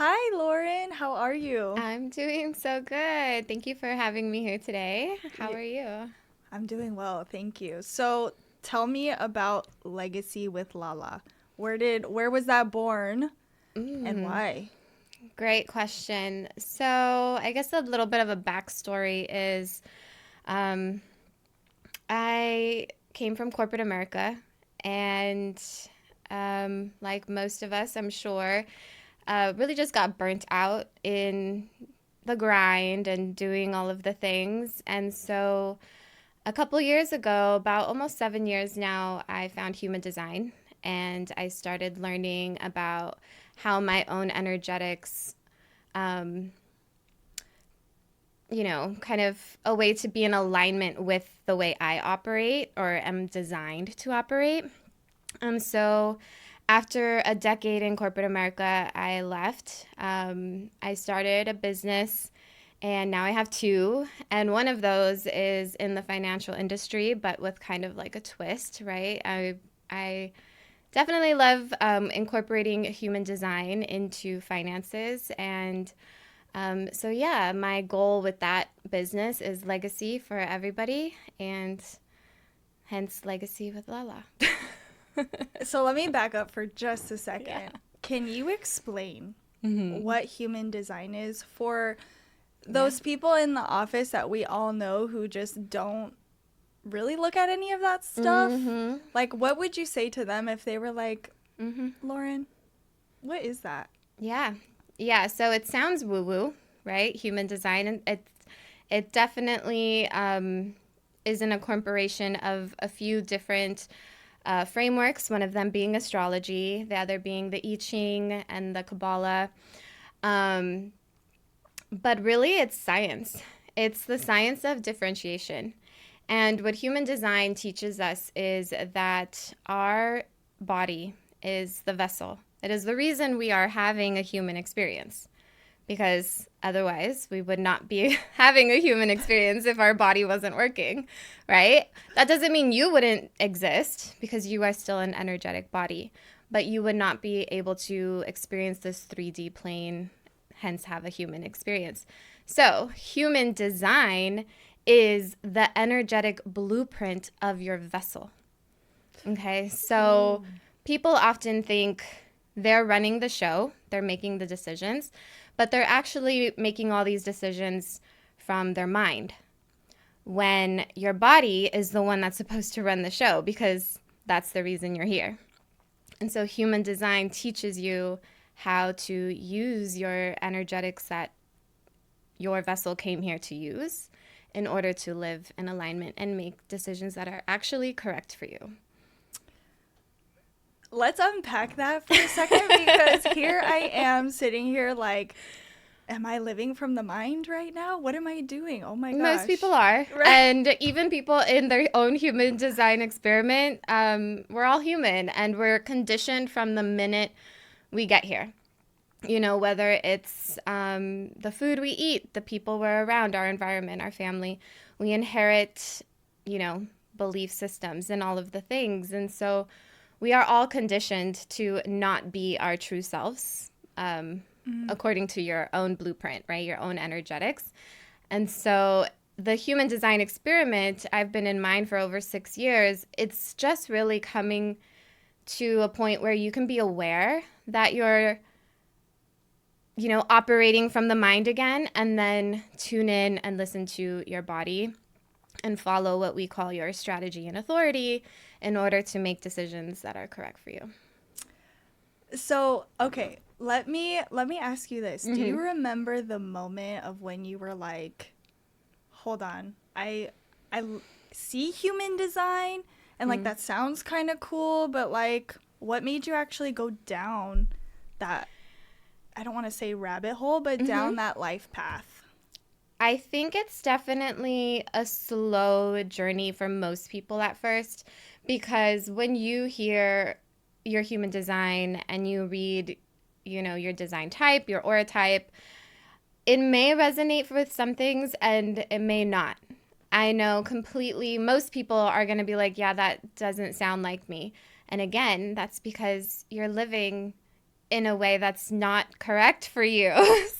Hi, Lauren. How are you? I'm doing so good. Thank you for having me here today. How Y- are you? I'm doing well, thank you. So, tell me about Legacy with Lala. Where was that born and Mm, why? Great question. So, I guess a little bit of a backstory is um, I came from corporate America, and like most of us, I'm sure, really just got burnt out in the grind and doing all of the things. And so, a couple years ago, about almost 7 years now, I found human design and I started learning about how my own energetics, um, kind of a way to be in alignment with the way I operate or am designed to operate. So after a decade in corporate America, I left. I started a business and now I have two. And one of those is in the financial industry, but with kind of like a twist, right? I definitely love incorporating human design into finances. And so, yeah, my goal with that business is legacy for everybody, and hence legacy with Lala. So, let me back up for just a Yeah. second. Can you explain Hmm. what human design is for Yeah. those people in the office that we all know who just don't really look at any of that stuff? Mm-hmm. Like, what would you say to them if they were like, Mm-hmm. Lauren, what is that? Yeah. Yeah. So it sounds woo woo, right? Human design. And it definitely is an incorporation of a few different frameworks, one of them being astrology, the other being the I Ching and the Kabbalah. Um, but really, it's science. It's the science of differentiation. And what human design teaches us is that our body is the vessel. It is the reason we are having a human experience, because otherwise we would not be having a human experience if our body wasn't working, right? That doesn't mean you wouldn't exist because you are still an energetic body, but you would not be able to experience this 3D plane, hence have a human experience. So, human design is the energetic blueprint of your vessel. Okay, so Ooh. people often think they're running the show, they're making the decisions, but they're actually making all these decisions from their mind when your body is the one that's supposed to run the show because that's the reason you're here. And so human design teaches you how to use your energetics that your vessel came here to use in order to live in alignment and make decisions that are actually correct for you. Let's unpack that for a second because here I am sitting here like, am I living from the mind right now? What am I doing? Oh my Most people gosh. are. Right. And even people in their own human design experiment, we're all human and we're conditioned from the minute we get here. Whether it's the food we eat, the people we're around, our environment, our family, we inherit, you know, belief systems and all of the things. And so we are all conditioned to not be our true selves, Mm. according to your own blueprint, right? Your own energetics. And so the human design experiment, I've been in mine for over 6 years. It's just really coming to a point where you can be aware that you're, operating from the mind again, and then tune in and listen to your body and follow what we call your strategy and authority in order to make decisions that are correct for you. So, okay, let me ask you this. Do you Mm-hmm. remember the moment of when you were like, "Hold on. I see human design and like Mm. that sounds kind of cool, but like what made you actually go down that I don't want to say rabbit hole, but Mm-hmm. down that life path?" I think it's definitely a slow journey for most people at first, because when you hear your human design and you read, your design type, your aura type, it may resonate with some things and it may not. I know completely, most people are going to be like, yeah, that doesn't sound like me. And again, that's because you're living in a way that's not correct for you.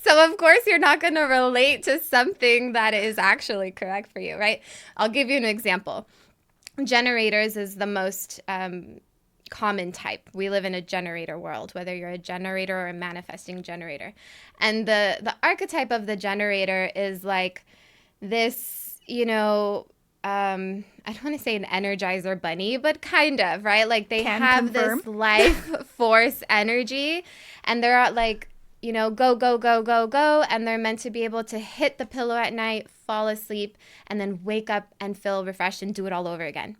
So of course you're not going to relate to something that is actually correct for you, right? I'll give you an example. Generators is the most common type. We live in a generator world, whether you're a generator or a manifesting generator. And the archetype of the generator is like this, I don't want to say an energizer bunny, but kind of, right? Like they Can have confirm. this life force energy, and they're at like, go, go, go, go, go. And they're meant to be able to hit the pillow at night, fall asleep, and then wake up and feel refreshed and do it all over again.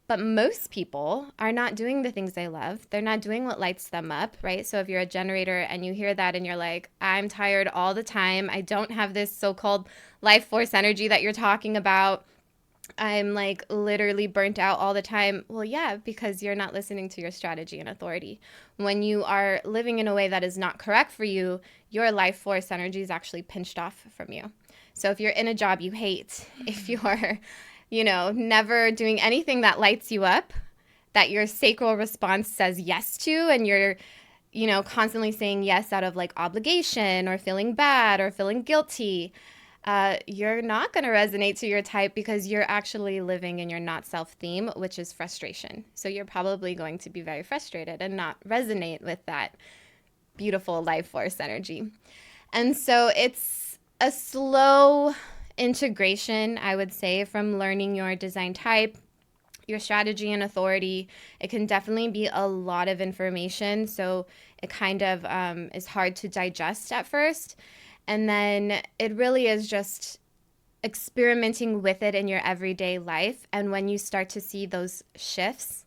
But most people are not doing the things they love. They're not doing what lights them up, right? So if you're a generator and you hear that and you're like, I'm tired all the time. I don't have this so-called life force energy that you're talking about. I'm like literally burnt out all the time. Well, yeah, because you're not listening to your strategy and authority. When you are living in a way that is not correct for you, your life force energy is actually pinched off from you. So if you're in a job you hate, if you're never doing anything that lights you up, that your sacral response says yes to, and you're, constantly saying yes out of like obligation or feeling bad or feeling guilty, you're not going to resonate to your type because you're actually living in your not self theme, which is frustration. So you're probably going to be very frustrated and not resonate with that beautiful life force energy. And so it's a slow integration, I would say, from learning your design type, your strategy and authority. It can definitely be a lot of information, so it kind of is hard to digest at first. And then it really is just experimenting with it in your everyday life. And when you start to see those shifts,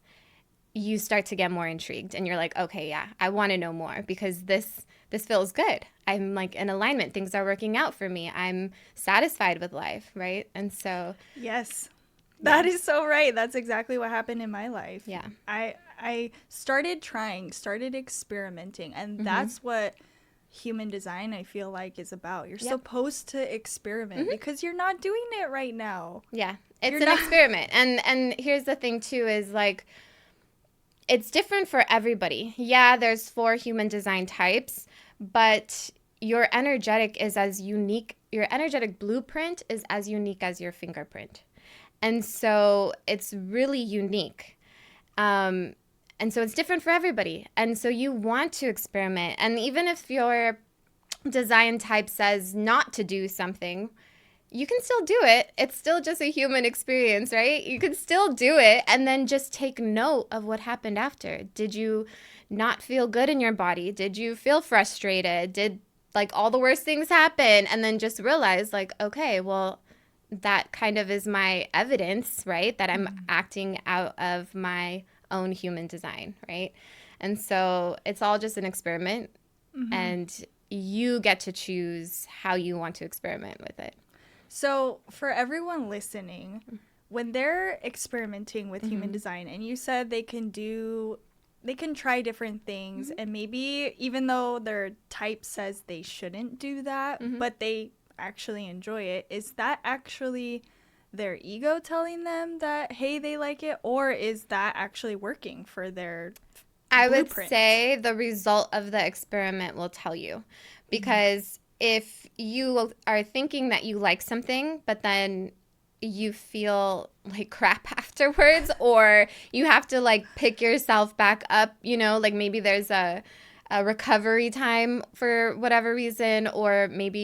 you start to get more intrigued and you're like, okay, yeah, I want to know more because this feels good. I'm like in alignment. Things are working out for me. I'm satisfied with life, right? And so Yes. That is so right. That's exactly what happened in my life. Yeah. I started experimenting, and that's what human design, I feel like, is about. You're supposed to experiment because you're not doing it right now. Yeah. It's an experiment. And here's the thing too is like it's different for everybody. Yeah, there's 4 human design types, but your energetic blueprint is as unique as your fingerprint. And so it's really unique. And so it's different for everybody. And so you want to experiment. And even if your design type says not to do something, you can still do it. It's still just a human experience, right? You can still do it and then just take note of what happened after. Did you not feel good in your body? Did you feel frustrated? Did like all the worst things happen? And then just realize like, okay, well, that kind of is my evidence, right? That I'm acting out of my own human design, right? And so it's all just an experiment and you get to choose how you want to experiment with it. So for everyone listening, when they're experimenting with human design, and you said they can try different things, and maybe even though their type says they shouldn't do that, but they actually enjoy it, is that actually their ego telling them that, hey, they like it, or is that actually working for their I blueprint? would say the result of the experiment will tell you, because if you are thinking that you like something, but then you feel like crap afterwards, or you have to like pick yourself back up, like maybe there's a recovery time for whatever reason, or maybe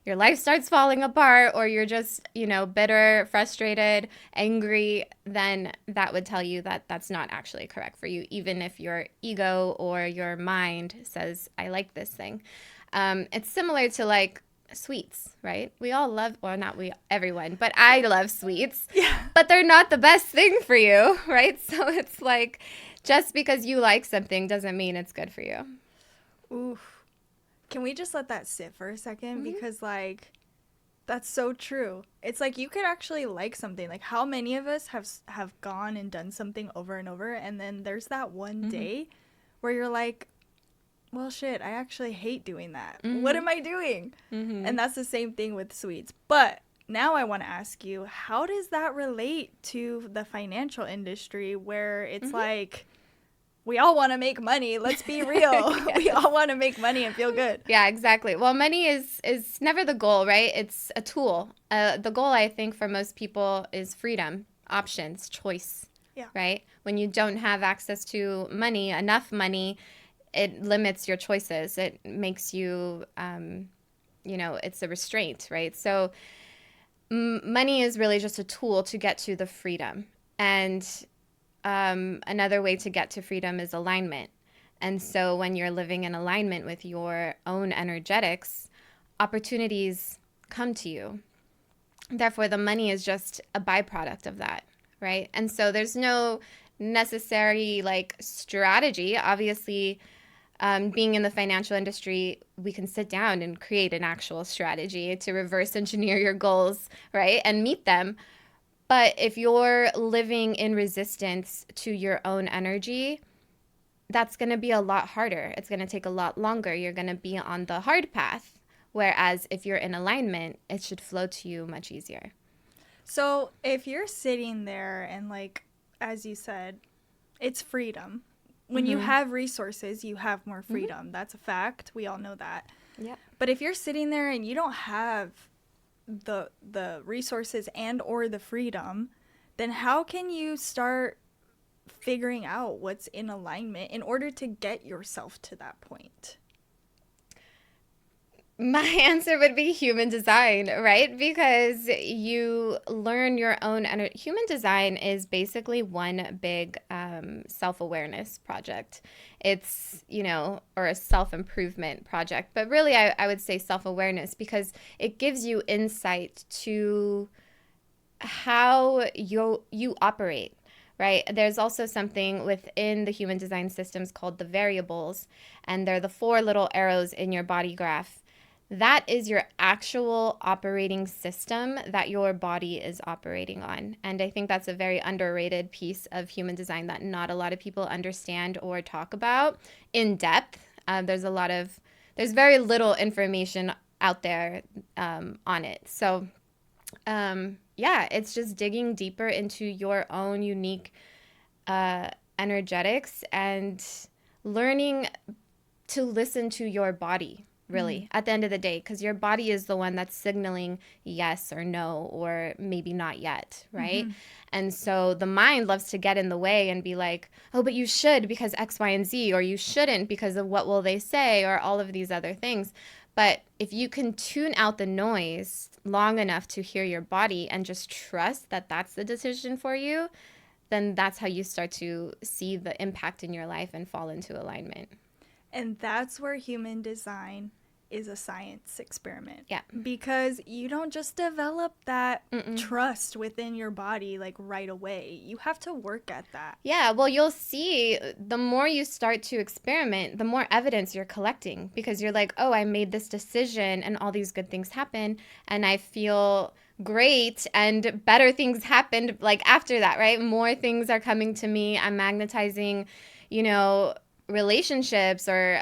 your life starts falling apart, or you're just, bitter, frustrated, angry, then that would tell you that that's not actually correct for you, even if your ego or your mind says, I like this thing. It's similar to like sweets, right? We all love, well, not everyone, but I love sweets. Yeah. But they're not the best thing for you, right? So it's like, just because you like something doesn't mean it's good for you. Oof. Can we just let that sit for a second? Because, like, that's so true. It's like you could actually like something. Like, how many of us have gone and done something over and over, and then there's that one day where you're like, well, shit, I actually hate doing that. What am I doing? And that's the same thing with sweets. But now I want to ask you, how does that relate to the financial industry where it's like we all want to make money. Let's be real. Yes. We all want to make money and feel good. Yeah, exactly. Well, money is never the goal, right? It's a tool. The goal, I think, for most people is freedom, options, choice, Yeah. right? When you don't have access to money, enough money, it limits your choices. It makes you, it's a restraint, right? So money is really just a tool to get to the freedom. And another way to get to freedom is alignment. And so when you're living in alignment with your own energetics, opportunities come to you. Therefore, the money is just a byproduct of that, right? And so there's no necessary like strategy. Obviously, being in the financial industry, we can sit down and create an actual strategy to reverse engineer your goals, right? And meet them. But if you're living in resistance to your own energy, that's going to be a lot harder. It's going to take a lot longer. You're going to be on the hard path. Whereas if you're in alignment, it should flow to you much easier. So if you're sitting there and like, as you said, it's freedom. When you have resources, you have more freedom. That's a fact. We all know that. Yeah. But if you're sitting there and you don't have the resources and or the freedom, then how can you start figuring out what's in alignment in order to get yourself to that point? My answer would be human design, right? Because you learn your own human design is basically one big self-awareness project. It's, or a self-improvement project. But really, I would say self-awareness because it gives you insight to how you operate. Right. There's also something within the human design systems called the variables, and they're the 4 little arrows in your body graph. That is your actual operating system that your body is operating on. And I think that's a very underrated piece of human design that not a lot of people understand or talk about in depth. There's very little information out there on it. So it's just digging deeper into your own unique energetics and learning to listen to your body, really, at the end of the day, because your body is the one that's signaling yes or no or maybe not yet, right? And so the mind loves to get in the way and be like, oh, but you should because X, Y, and Z, or you shouldn't because of what will they say, or all of these other things. But if you can tune out the noise long enough to hear your body and just trust that that's the decision for you, then that's how you start to see the impact in your life and fall into alignment. And that's where human design is a science experiment. Yeah. Because you don't just develop that trust within your body like right away. You have to work at that. Yeah, well, you'll see the more you start to experiment, the more evidence you're collecting because you're like, oh, I made this decision and all these good things happen and I feel great and better things happened like after that, right? More things are coming to me. I'm magnetizing, relationships or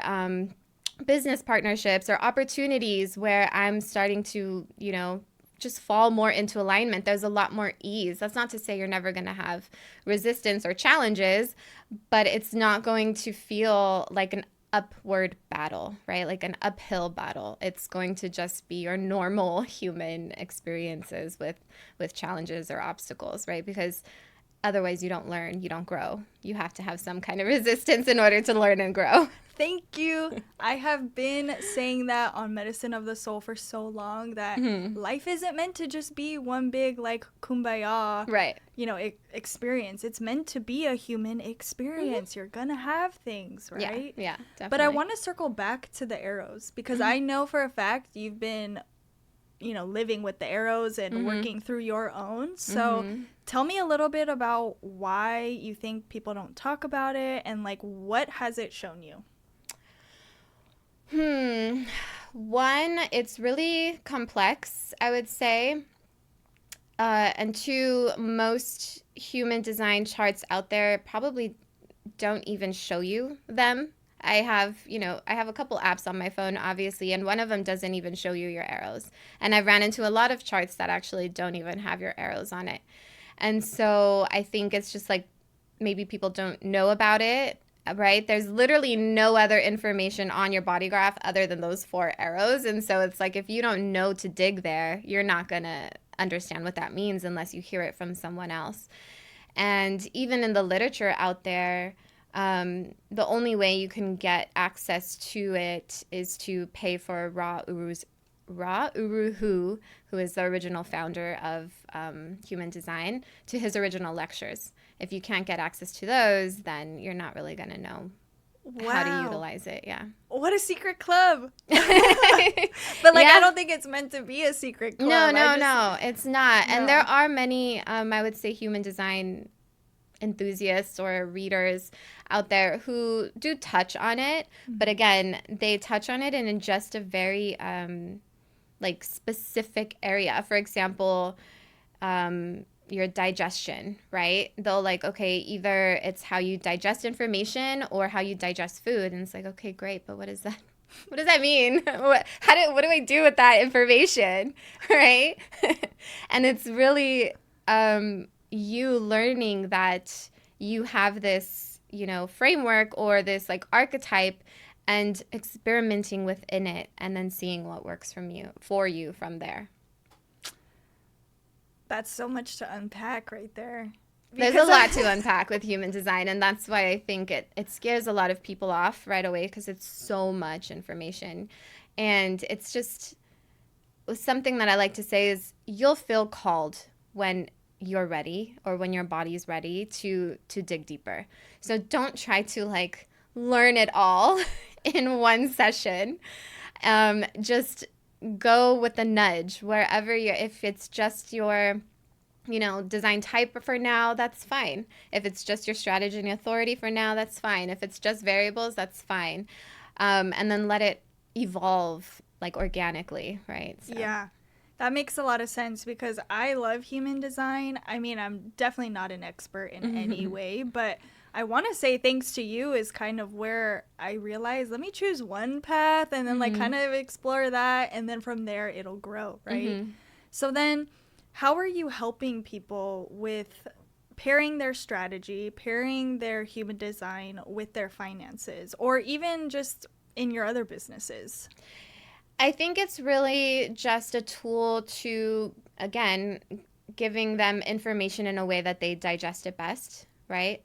business partnerships or opportunities where I'm starting to, just fall more into alignment. There's a lot more ease. That's not to say you're never going to have resistance or challenges, but it's not going to feel like an upward battle, right? Like an uphill battle. It's going to just be your normal human experiences with challenges or obstacles, right? Because otherwise you don't learn, you don't grow. You have to have some kind of resistance in order to learn and grow. Thank you. I have been saying that on Medicine of the Soul for so long that life isn't meant to just be one big like kumbaya, right? Experience. It's meant to be a human experience. You're gonna have things, right? Yeah, definitely. But I want to circle back to the arrows because I know for a fact you've been living with the arrows and working through your own. So tell me a little bit about why you think people don't talk about it and like what has it shown you? One, it's really complex, I would say. And 2, most human design charts out there probably don't even show you them. I have a couple apps on my phone, obviously, and one of them doesn't even show you your arrows. And I've ran into a lot of charts that actually don't even have your arrows on it. And so I think it's just like maybe people don't know about it. right? There's literally no other information on your body graph other than those 4 arrows. And so it's like if you don't know to dig there, you're not going to understand what that means unless you hear it from someone else. And even in the literature out there, the only way you can get access to it is to pay for Ra Uru Hu, who is the original founder of human design, to his original lectures. If you can't get access to those, then you're not really going to know how to utilize it. Yeah. What a secret club. But like, yeah. I don't think it's meant to be a secret club. No, it's not. No. And there are many, I would say, human design enthusiasts or readers out there who do touch on it. Mm-hmm. But again, they touch on it in just a very like specific area. For example, your digestion, right? They'll like, okay, either it's how you digest information or how you digest food. And it's like, okay, great. But what is that? What does that mean? What do I do with that information? Right? And it's really you learning that you have this, framework or this like archetype and experimenting within it and then seeing what works for you from there. That's so much to unpack right there. There's a lot to unpack with human design, and that's why I think it scares a lot of people off right away because it's so much information. And it's just something that I like to say is you'll feel called when you're ready or when your body's ready to dig deeper. So don't try to like learn it all in one session. Just go with the nudge wherever if it's just your design type for now, that's fine. If it's just your strategy and authority for now, that's fine. If it's just variables, that's fine. And then let it evolve like organically, right? So. Yeah, that makes a lot of sense because I love human design. I mean, I'm definitely not an expert in any way, but I want to say thanks to you is kind of where I realized, let me choose one path and then like kind of explore that. And then from there, it'll grow, right? So then how are you helping people with pairing their strategy, pairing their human design with their finances, or even just in your other businesses? I think it's really just a tool to, again, giving them information in a way that they digest it best, right,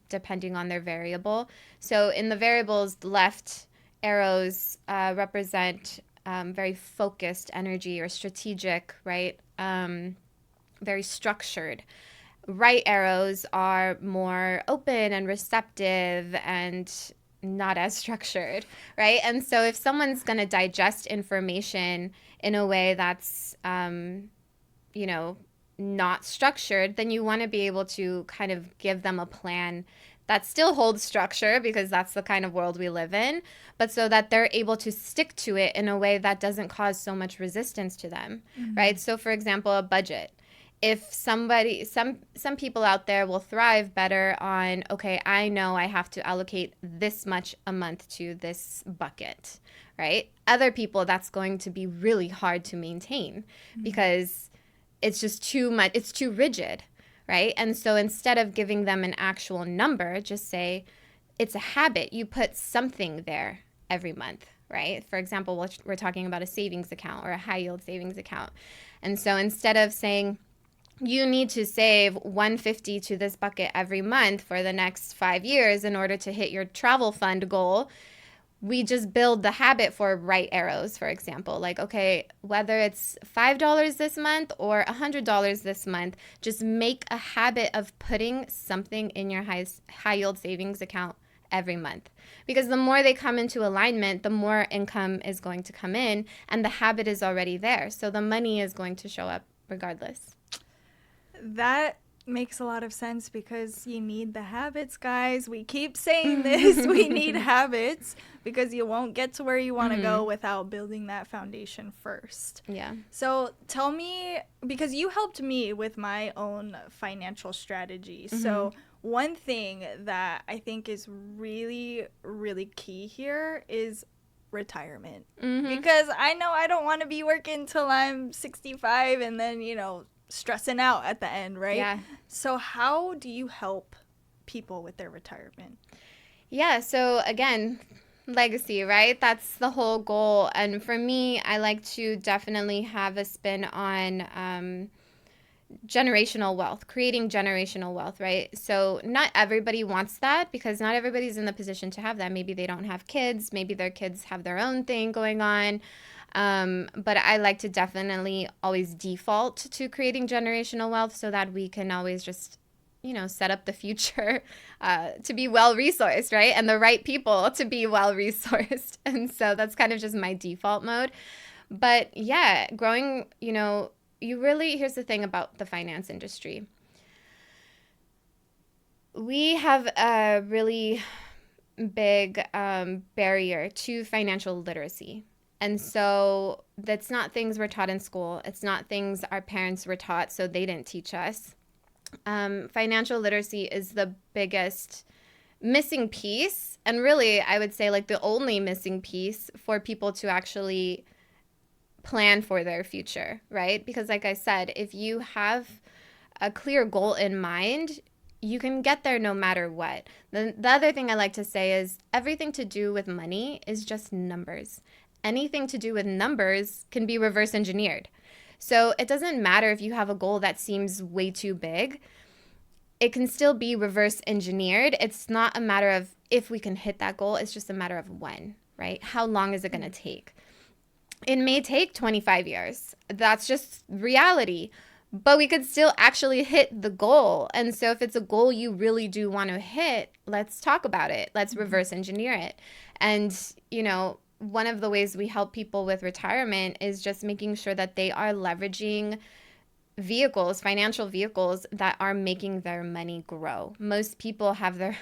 depending on their variable. So in the variables, the left arrows represent very focused energy or strategic, right? Very structured. Right arrows are more open and receptive and not as structured, right? And so if someone's going to digest information in a way that's, not structured, then you want to be able to kind of give them a plan that still holds structure because that's the kind of world we live in, but so that they're able to stick to it in a way that doesn't cause so much resistance to them, right? So for example, a budget. If some people out there will thrive better on, okay, I know I have to allocate this much a month to this bucket, right? Other people, that's going to be really hard to maintain because it's just too much, it's too rigid, right? And so instead of giving them an actual number, just say it's a habit. You put something there every month, right? For example, we're talking about a savings account or a high yield savings account. And so instead of saying you need to save $150 to this bucket every month for the next 5 years in order to hit your travel fund goal, we just build the habit for right arrows, for example. Like, okay, whether it's $5 this month or $100 this month, just make a habit of putting something in your high yield savings account every month. Because the more they come into alignment, the more income is going to come in and the habit is already there. So the money is going to show up regardless. That makes a lot of sense because you need the habits, guys. We keep saying this. We need habits because you won't get to where you want to go without building that foundation first. Yeah. So tell me, because you helped me with my own financial strategy. So one thing that I think is really, really key here is retirement. Because I know I don't want to be working till I'm 65 and then, stressing out at the end, right? Yeah. So how do you help people with their retirement? Yeah, so again, legacy, right? That's the whole goal. And for me, I like to definitely have a spin on generational wealth, creating generational wealth, right? So not everybody wants that because not everybody's in the position to have that. Maybe they don't have kids, maybe their kids have their own thing going on. But I like to definitely always default to creating generational wealth so that we can always just, set up the future to be well resourced, right? And the right people to be well resourced. And so that's kind of just my default mode. But yeah, growing, here's the thing about the finance industry. We have a really big barrier to financial literacy. And so that's not things we're taught in school. It's not things our parents were taught, so they didn't teach us. Financial literacy is the biggest missing piece. And really, I would say like the only missing piece for people to actually plan for their future, right? Because like I said, if you have a clear goal in mind, you can get there no matter what. The other thing I like to say is everything to do with money is just numbers. Anything to do with numbers can be reverse engineered. So it doesn't matter if you have a goal that seems way too big. It can still be reverse engineered. It's not a matter of if we can hit that goal, it's just a matter of when, right? How long is it going to take? It may take 25 years. That's just reality. But we could still actually hit the goal. And so if it's a goal you really do want to hit, let's talk about it. Let's reverse engineer it. And, one of the ways we help people with retirement is just making sure that they are leveraging vehicles, financial vehicles that are making their money grow. Most people have their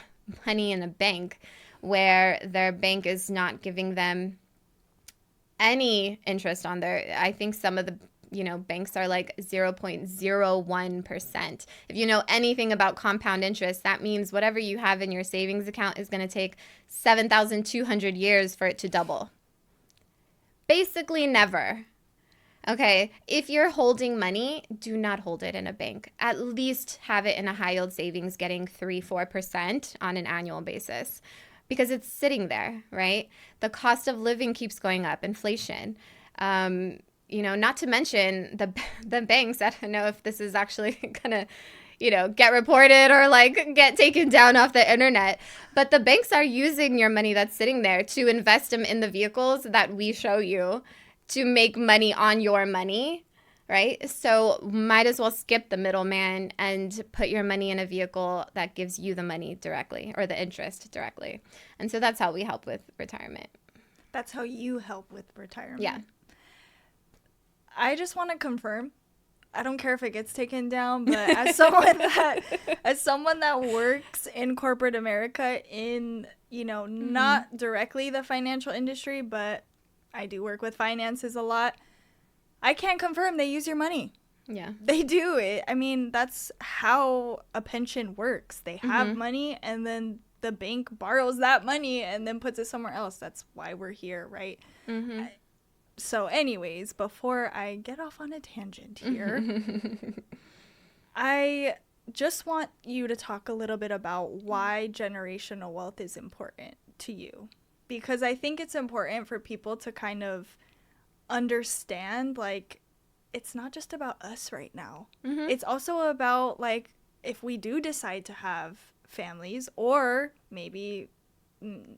money in a bank where their bank is not giving them any interest on their, I think some of the banks are like 0.01%. If you know anything about compound interest, that means whatever you have in your savings account is going to take 7,200 years for it to double. Basically never. Okay, if you're holding money, do not hold it in a bank. At least have it in a high yield savings getting 3-4% on an annual basis because it's sitting there, right? The cost of living keeps going up, inflation. Not to mention the banks. I don't know if this is actually gonna, get reported or like get taken down off the internet. But the banks are using your money that's sitting there to invest them in the vehicles that we show you to make money on your money, right? So might as well skip the middleman and put your money in a vehicle that gives you the money directly or the interest directly. And so that's how we help with retirement. That's how you help with retirement. Yeah. I just want to confirm. I don't care if it gets taken down, but as someone that works in corporate America in, not directly the financial industry, but I do work with finances a lot. I can confirm they use your money. Yeah. They do it. I mean, that's how a pension works. They have money and then the bank borrows that money and then puts it somewhere else. That's why we're here, right? So anyways, before I get off on a tangent here, I just want you to talk a little bit about why generational wealth is important to you. Because I think it's important for people to kind of understand, like, it's not just about us right now. It's also about, like, if we do decide to have families or maybe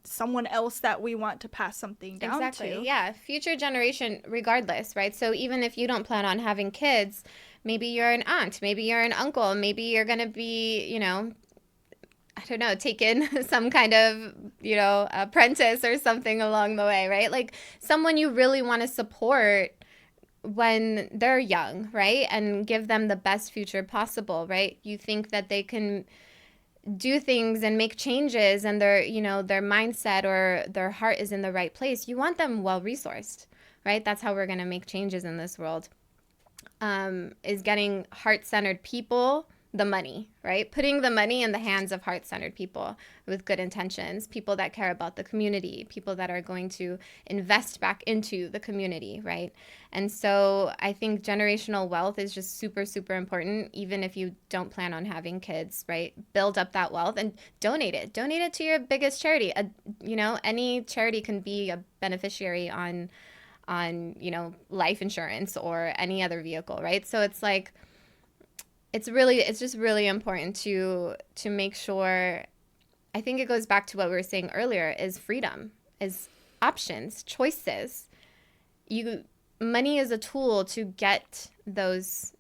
someone else that we want to pass something down to. Exactly. Yeah. Future generation, regardless, right? So even if you don't plan on having kids, maybe you're an aunt, maybe you're an uncle, maybe you're going to be, I don't know, take in some kind of, apprentice or something along the way, right? Like someone you really want to support when they're young, right? And give them the best future possible, right? You think that they can do things and make changes and their mindset or their heart is in the right place. You want them well resourced, right? That's how we're going to make changes in this world. Is getting heart-centered people the money, right? Putting the money in the hands of heart-centered people with good intentions, people that care about the community, people that are going to invest back into the community, right? And so I think generational wealth is just super, super important, even if you don't plan on having kids, right? Build up that wealth and donate it. Donate it to your biggest charity. Any charity can be a beneficiary on life insurance or any other vehicle, right? So it's like, it's just really important to make sure. I think it goes back to what we were saying earlier, is freedom, is options, choices. Money is a tool to get those,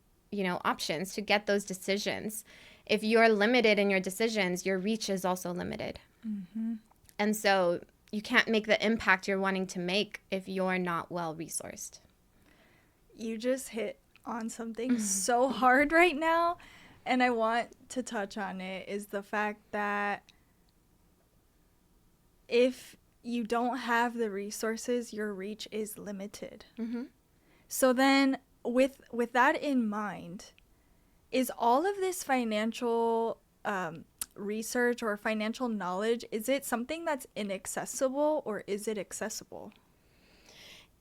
options, to get those decisions. If you're limited in your decisions, your reach is also limited. Mm-hmm. And so you can't make the impact you're wanting to make if you're not well resourced. You just hit on something so hard right now, and I want to touch on it, is the fact that if you don't have the resources, your reach is limited. Mm-hmm. So then with that in mind, is all of this financial research or financial knowledge, is it something that's inaccessible or is it accessible?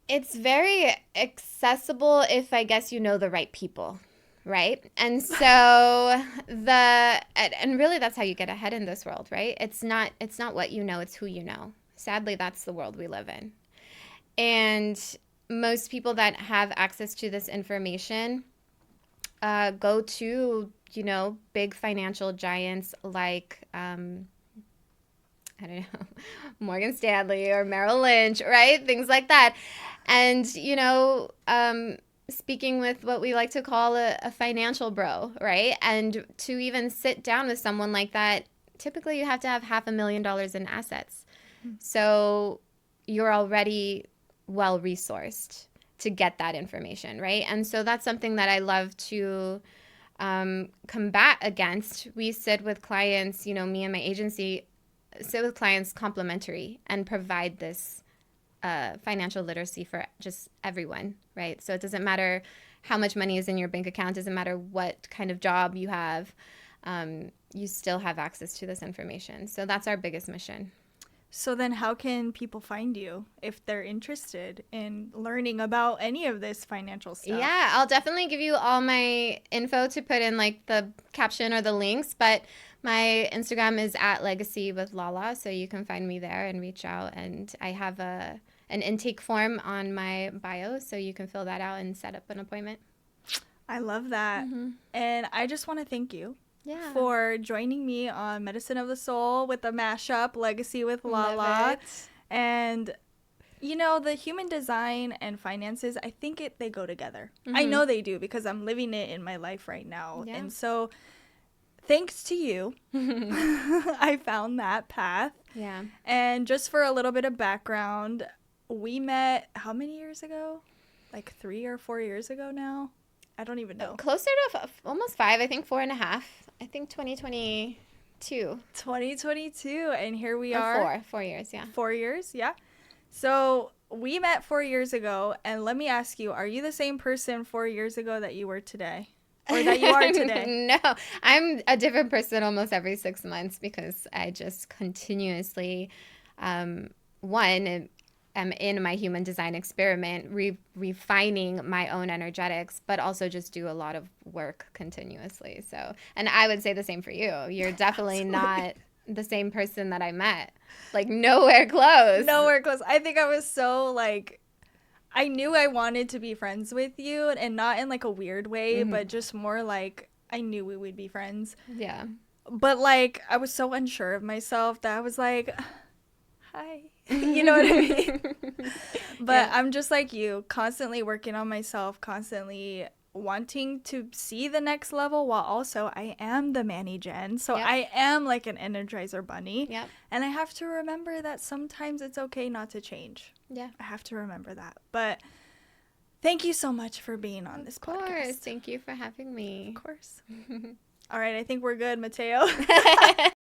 It's very accessible if, I guess, you know the right people, right? And so and really that's how you get ahead in this world, right? It's not what you know, it's who you know. Sadly, that's the world we live in. And most people that have access to this information go to, big financial giants like I don't know, Morgan Stanley or Merrill Lynch, right? Things like that. And, speaking with what we like to call a financial bro, right? And to even sit down with someone like that, typically you have to have $500,000 in assets. Mm-hmm. So you're already well resourced to get that information, right? And so that's something that I love to combat against. We sit with clients, me and my agency sit with clients complimentary and provide this financial literacy for just everyone, right? So it doesn't matter how much money is in your bank account, doesn't matter what kind of job you have, you still have access to this information. So that's our biggest mission. So then how can people find you if they're interested in learning about any of this financial stuff? Yeah, I'll definitely give you all my info to put in like the caption or the links, but my Instagram is at legacywithlala, so you can find me there and reach out. And I have an intake form on my bio, so you can fill that out and set up an appointment. I love that. Mm-hmm. And I just want to thank you for joining me on Medicine of the Soul with a mashup, Legacy with Lala. And, the human design and finances, I think they go together. Mm-hmm. I know they do because I'm living it in my life right now. Yeah. And so thanks to you, I found that path. Yeah. And just for a little bit of background, we met how many years ago? Like 3 or 4 years ago now? I don't even know. Closer to almost 5, I think 4.5. I think 2022. 2022, and here we are. 4 years, yeah. 4 years, yeah. So we met 4 years ago, and let me ask you, are you the same person 4 years ago that you were today? Or that you are today? No, I'm a different person almost every 6 months because I just continuously, am in my human design experiment, refining my own energetics, but also just do a lot of work continuously. So, and I would say the same for you. You're definitely not the same person that I met. Like nowhere close. Nowhere close. I think I was so I knew I wanted to be friends with you, and not in like a weird way, mm-hmm. but just more like I knew we would be friends. Yeah. But I was so unsure of myself that I was like, hi. You know what I mean? But yeah. I'm just like you, constantly working on myself, constantly wanting to see the next level, while also I am the Manny Jen. So yep. I am like an Energizer bunny. Yep. And I have to remember that sometimes it's okay not to change. Yeah. I have to remember that. But thank you so much for being on this podcast. Of course. Thank you for having me. Of course. All right. I think we're good, Mateo.